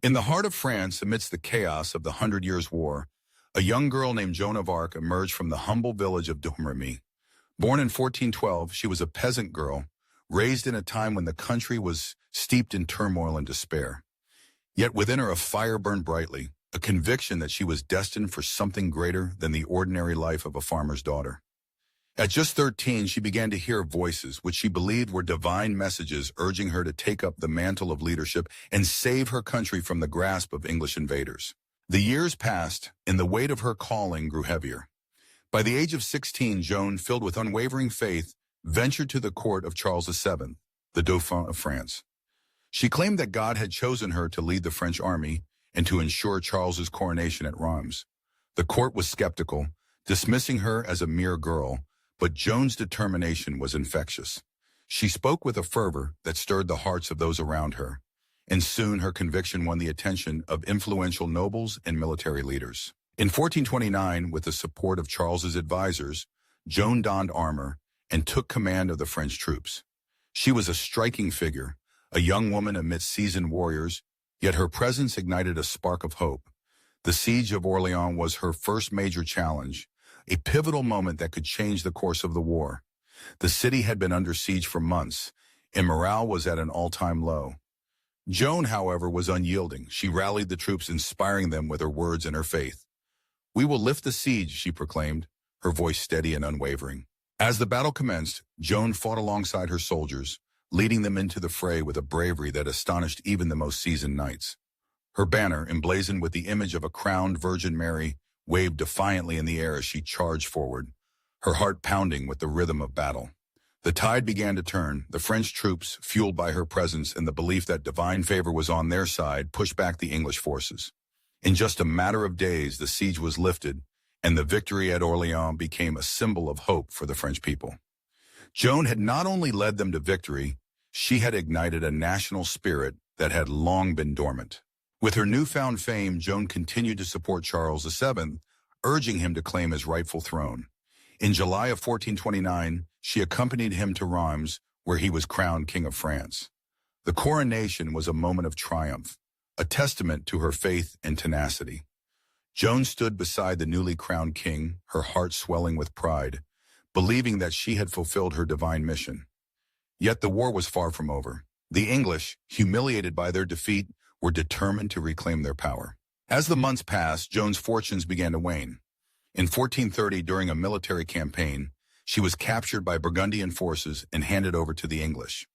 In the heart of France, amidst the chaos of the Hundred Years' War, a young girl named Joan of Arc emerged from the humble village of Domrémy. Born in 1412, she was a peasant girl, raised in a time when the country was steeped in turmoil and despair. Yet within her a fire burned brightly, a conviction that she was destined for something greater than the ordinary life of a farmer's daughter. At just 13, she began to hear voices which she believed were divine messages urging her to take up the mantle of leadership and save her country from the grasp of English invaders. The years passed, and the weight of her calling grew heavier. By the age of 16, Joan, filled with unwavering faith, ventured to the court of Charles VII, the Dauphin of France. She claimed that God had chosen her to lead the French army and to ensure Charles's coronation at Reims. The court was skeptical, dismissing her as a mere girl, but Joan's determination was infectious. She spoke with a fervor that stirred the hearts of those around her, and soon her conviction won the attention of influential nobles and military leaders. In 1429, with the support of Charles's advisors, Joan donned armor and took command of the French troops. She was a striking figure, a young woman amidst seasoned warriors, yet her presence ignited a spark of hope. The siege of Orleans was her first major challenge, a pivotal moment that could change the course of the war. The city had been under siege for months, and morale was at an all-time low. Joan, however, was unyielding. She rallied the troops, inspiring them with her words and her faith. "We will lift the siege," she proclaimed, her voice steady and unwavering. As the battle commenced, Joan fought alongside her soldiers, leading them into the fray with a bravery that astonished even the most seasoned knights. Her banner, emblazoned with the image of a crowned Virgin Mary, waved defiantly in the air as she charged forward, her heart pounding with the rhythm of battle. The tide began to turn. The French troops, fueled by her presence and the belief that divine favor was on their side, pushed back the English forces. In just a matter of days, the siege was lifted, and the victory at Orleans became a symbol of hope for the French people. Joan had not only led them to victory, she had ignited a national spirit that had long been dormant. With her newfound fame, Joan continued to support Charles VII, urging him to claim his rightful throne. In July of 1429, she accompanied him to Reims, where he was crowned King of France. The coronation was a moment of triumph, a testament to her faith and tenacity. Joan stood beside the newly crowned king, her heart swelling with pride, believing that she had fulfilled her divine mission. Yet the war was far from over. The English, humiliated by their defeat, were determined to reclaim their power. As the months passed, Joan's fortunes began to wane. In 1430, during a military campaign, she was captured by Burgundian forces and handed over to the English.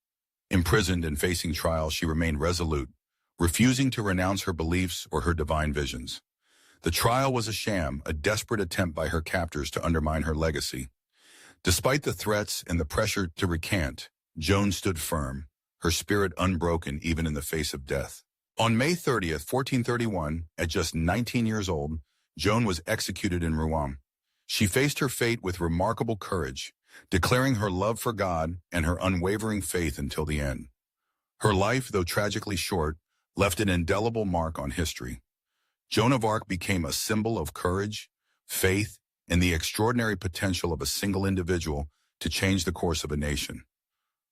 Imprisoned and facing trial, she remained resolute, refusing to renounce her beliefs or her divine visions. The trial was a sham, a desperate attempt by her captors to undermine her legacy. Despite the threats and the pressure to recant, Joan stood firm, her spirit unbroken even in the face of death. On May 30th, 1431, at just 19 years old, Joan was executed in Rouen. She faced her fate with remarkable courage, declaring her love for God and her unwavering faith until the end. Her life, though tragically short, left an indelible mark on history. Joan of Arc became a symbol of courage, faith, and the extraordinary potential of a single individual to change the course of a nation.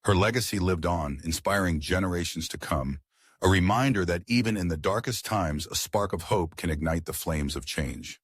Her legacy lived on, inspiring generations to come, a reminder that even in the darkest times, a spark of hope can ignite the flames of change.